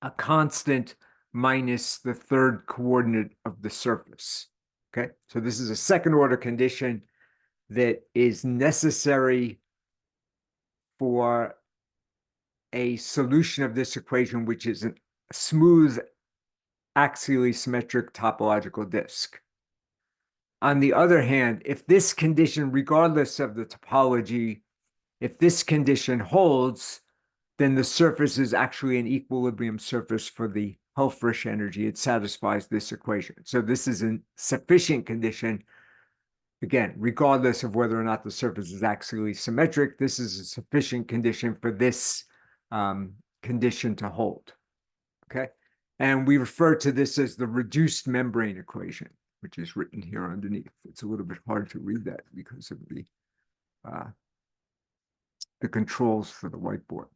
[SPEAKER 1] a constant minus the third coordinate of the surface. Okay, so this is a second order condition. that is necessary for a solution of this equation, which is a smooth, axially symmetric topological disk. On the other hand, if this condition, regardless of the topology, if this condition holds, then the surface is actually an equilibrium surface for the Helfrich energy. It satisfies this equation. So this is a sufficient condition. Again, regardless of whether or not the surface is axially symmetric, this is a sufficient condition for this condition to hold. Okay? And we refer to this as the reduced membrane equation, which is written here underneath. It's a little bit hard to read that because of the controls for the whiteboard.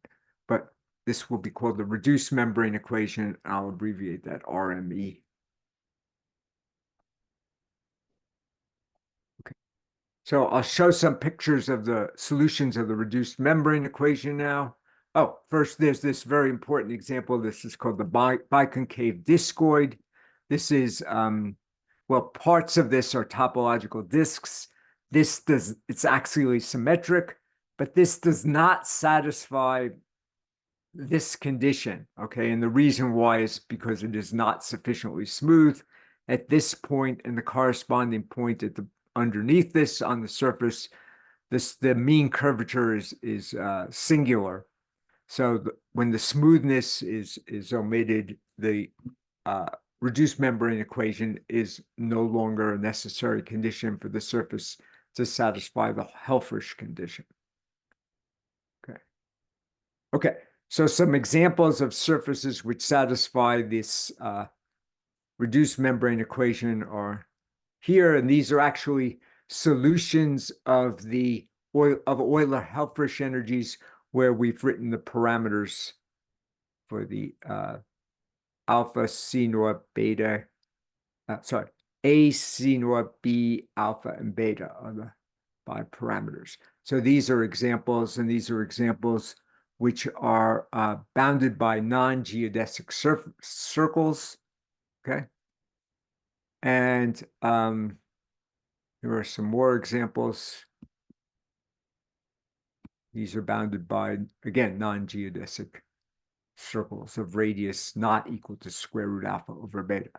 [SPEAKER 1] But this will be called the reduced membrane equation. I'll abbreviate that RME. Okay. So I'll show some pictures of the solutions of the reduced membrane equation now. Oh, first, there's this very important example. This is called the biconcave discoid. This is, well, parts of this are topological disks. It's axially symmetric, but this does not satisfy this condition, okay? And the reason why is because it is not sufficiently smooth at this point and the corresponding point at the underneath this on the surface. The mean curvature is singular. So when the smoothness is omitted, the reduced membrane equation is no longer a necessary condition for the surface to satisfy the Helfrich condition. Okay, so some examples of surfaces which satisfy this reduced membrane equation are here, and these are actually solutions of the Euler-Helfrich energies where we've written the parameters for the alpha, C naught, beta, A, C naught, B, alpha, and beta are the 5 parameters. So these are examples, and these are examples which are bounded by non-geodesic circles, okay? And here are some more examples. These are bounded by, again, non-geodesic circles of radius not equal to square root alpha over beta.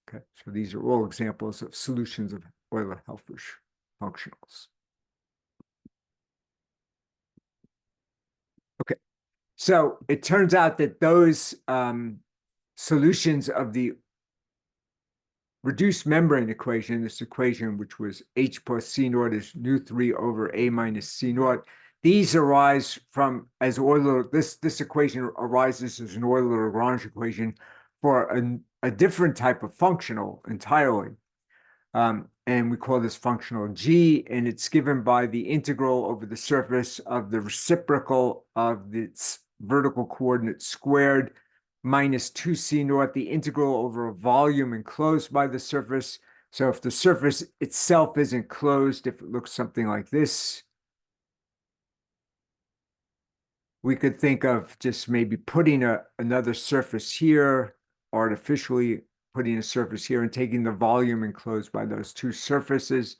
[SPEAKER 1] Okay, so these are all examples of solutions of Euler-Helfrich functionals. Okay, so it turns out that those solutions of the reduced membrane equation, this equation which was H plus C naught is nu3 over A minus C naught, these arise from, as Euler, this equation arises as an Euler-Lagrange equation for a different type of functional entirely. And we call this functional G, and it's given by the integral over the surface of the reciprocal of its vertical coordinate squared minus 2C naught, the integral over a volume enclosed by the surface. So if the surface itself is enclosed, if it looks something like this, we could think of just maybe putting another surface here, artificially putting a surface here and taking the volume enclosed by those two surfaces,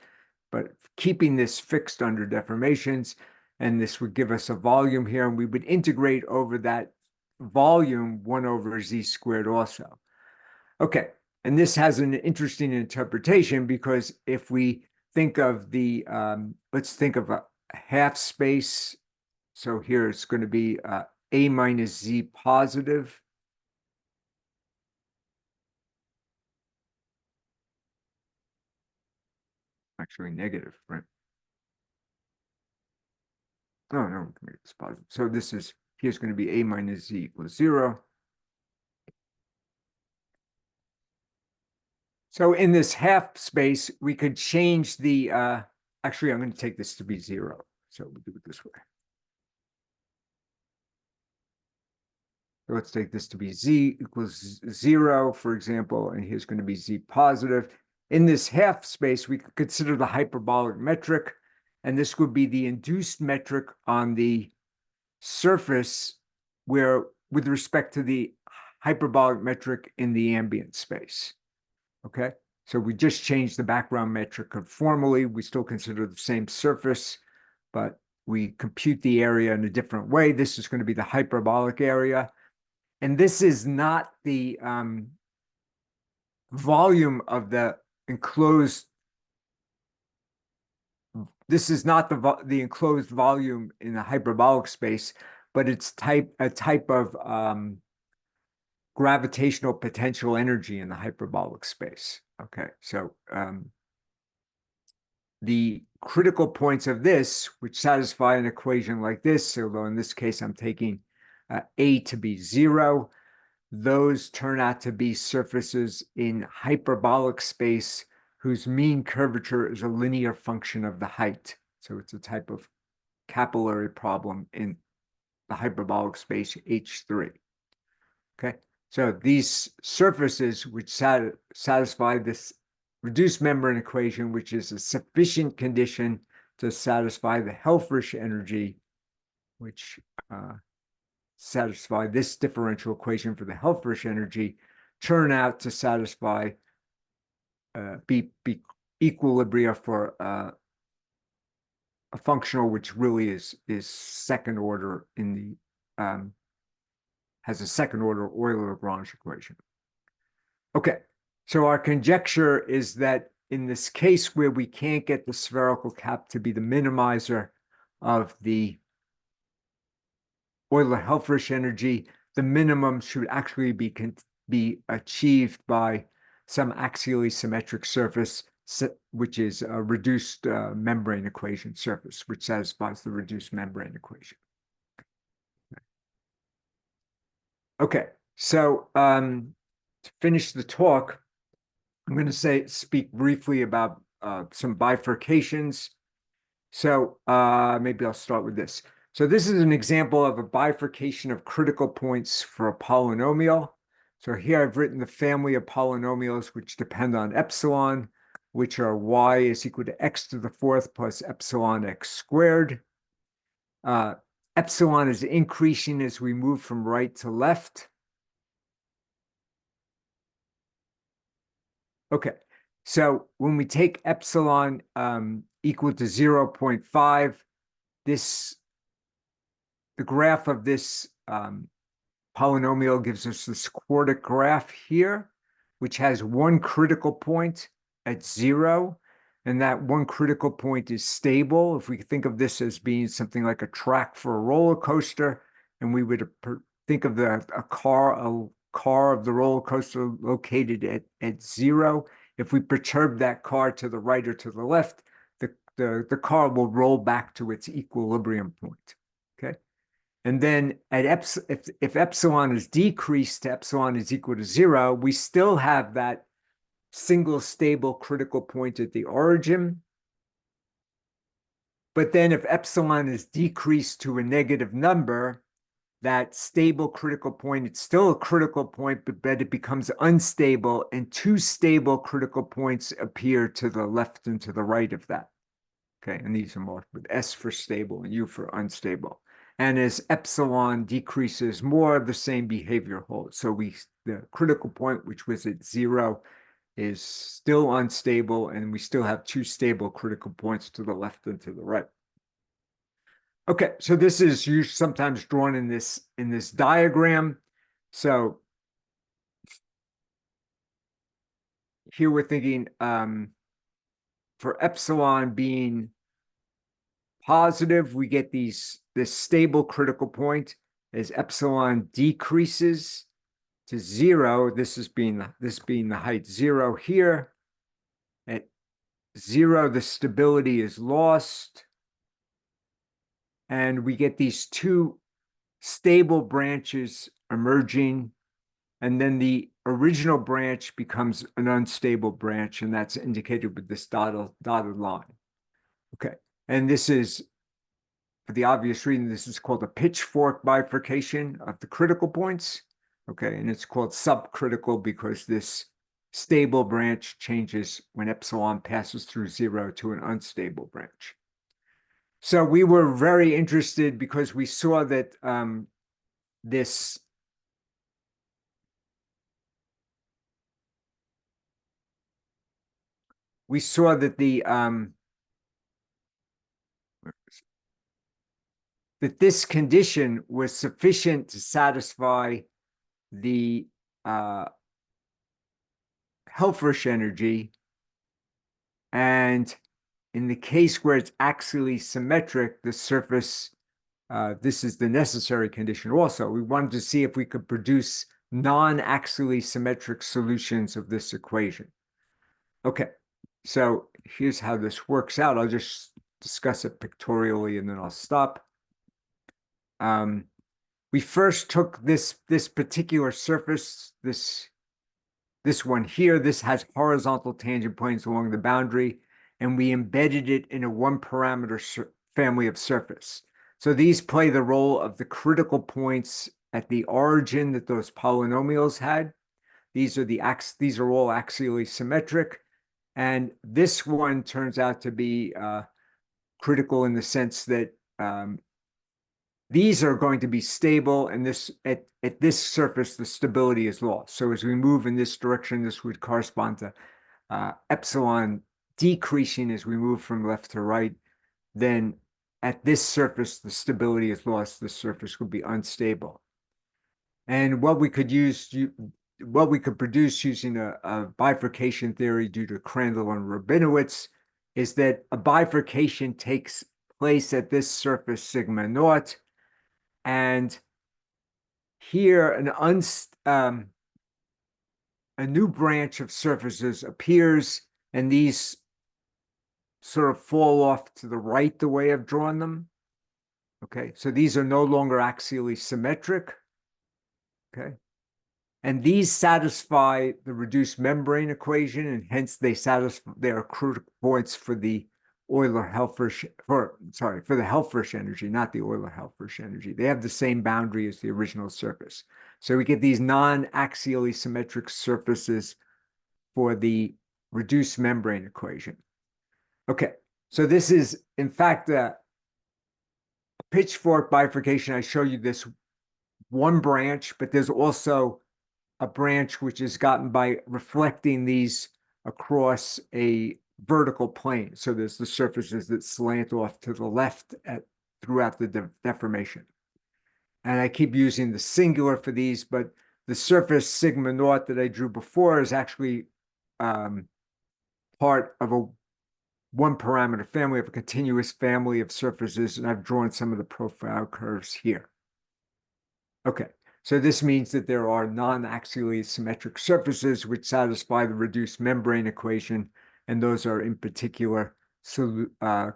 [SPEAKER 1] but keeping this fixed under deformations. And this would give us a volume here, and we would integrate over that volume 1 over z squared also. Okay, and this has an interesting interpretation because if we think of the, let's think of a half space. So here it's going to be A minus Z positive. Actually negative, right? Oh, no, we can make this positive. So this is, here's going to be A minus Z equals 0. So in this half space, we could change the, actually, I'm going to take this to be 0. So we'll do it this way. So let's take this to be Z equals 0, for example, and here's going to be Z positive. In this half space, we could consider the hyperbolic metric, and this would be the induced metric on the surface where, with respect to the hyperbolic metric in the ambient space. Okay, So we just changed the background metric conformally. We still consider the same surface, but we compute the area in a different way. This is going to be the hyperbolic area. And this is not the volume of the enclosed. This is not the enclosed volume in the hyperbolic space, but it's a type of gravitational potential energy in the hyperbolic space. Okay, so the critical points of this, which satisfy an equation like this, although in this case I'm taking A to be 0, those turn out to be surfaces in hyperbolic space whose mean curvature is a linear function of the height. So it's a type of capillary problem in the hyperbolic space H3. Okay, so these surfaces which satisfy this reduced membrane equation, which is a sufficient condition to satisfy the Helfrich energy, which satisfy this differential equation for the Helfrich energy, turn out to satisfy be equilibria for a functional which really is second order in the has a second order Euler-Lagrange equation. Okay, so our conjecture is that in this case where we can't get the spherical cap to be the minimizer of the Euler-Helfrich energy, the minimum should actually be achieved by some axially symmetric surface, which is a reduced membrane equation surface, which satisfies the reduced membrane equation. Okay, so to finish the talk, I'm going to speak briefly about some bifurcations. So maybe I'll start with this. So this is an example of a bifurcation of critical points for a polynomial. So here I've written the family of polynomials which depend on epsilon, which are y is equal to x to the fourth plus epsilon x squared. Epsilon is increasing as we move from right to left. Okay, so when we take epsilon equal to 0.5, the graph of this polynomial gives us this quartic graph here, which has one critical point at 0, and that one critical point is stable. If we think of this as being something like a track for a roller coaster, and we would think of a car of the roller coaster located at 0, if we perturb that car to the right or to the left, the car will roll back to its equilibrium point. Okay. And then at if epsilon is decreased to epsilon is equal to 0, we still have that single stable critical point at the origin. But then if epsilon is decreased to a negative number, that stable critical point, it's still a critical point, but it becomes unstable, and two stable critical points appear to the left and to the right of that. Okay, and these are marked with S for stable and U for unstable. And as epsilon decreases, more of the same behavior holds. So the critical point, which was at 0, is still unstable, and we still have two stable critical points to the left and to the right. Okay, so this is sometimes drawn in this diagram. So here we're thinking for epsilon being positive, we get this stable critical point as epsilon decreases to 0. This being the height 0 here. At 0, the stability is lost. And we get these two stable branches emerging, and then the original branch becomes an unstable branch, and that's indicated with this dotted line. Okay, and this is, for the obvious reason, this is called a pitchfork bifurcation of the critical points. Okay, and it's called subcritical because this stable branch changes when epsilon passes through 0 to an unstable branch. So we were very interested because we saw that this we saw that that this condition was sufficient to satisfy the Helfrich energy, and in the case where it's axially symmetric, the surface, this is the necessary condition also. We wanted to see if we could produce non-axially symmetric solutions of this equation. Okay, so here's how this works out. I'll just discuss it pictorially and then I'll stop. We first took this particular surface, this one here. This has horizontal tangent planes along the boundary, and we embedded it in a one-parameter family of surface. So these play the role of the critical points at the origin that those polynomials had. These are all axially symmetric, and this one turns out to be critical in the sense that these are going to be stable, and at this surface, the stability is lost. So as we move in this direction, this would correspond to epsilon decreasing as we move from left to right. Then at this surface, the stability is lost. The surface would be unstable. And what we could produce using a bifurcation theory due to Crandall and Rabinowitz is that a bifurcation takes place at this surface sigma naught. And here, a new branch of surfaces appears, and these sort of fall off to the right the way I've drawn them. Okay, so these are no longer axially symmetric. Okay, and these satisfy the reduced membrane equation, and hence they are critical points for the Euler-Helfrich, for the Helfrich energy, not the Euler-Helfrich energy. They have the same boundary as the original surface. So we get these non-axially symmetric surfaces for the reduced membrane equation. Okay, so this is, in fact, a pitchfork bifurcation. I show you this one branch, but there's also a branch which is gotten by reflecting these across a vertical plane. So there's the surfaces that slant off to the left throughout the deformation. And I keep using the singular for these, but the surface sigma naught that I drew before is actually part of a one-parameter family, of a continuous family of surfaces, and I've drawn some of the profile curves here. Okay, so this means that there are non-axially symmetric surfaces which satisfy the reduced membrane equation, and those are in particular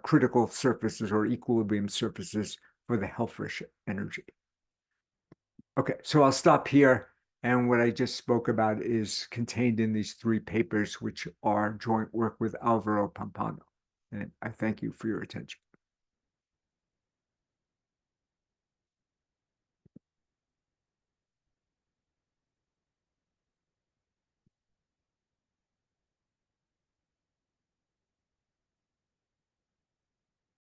[SPEAKER 1] critical surfaces or equilibrium surfaces for the Helfrich energy. Okay, so I'll stop here, and what I just spoke about is contained in these three papers, which are joint work with Álvaro Pámpano. And I thank you for your attention.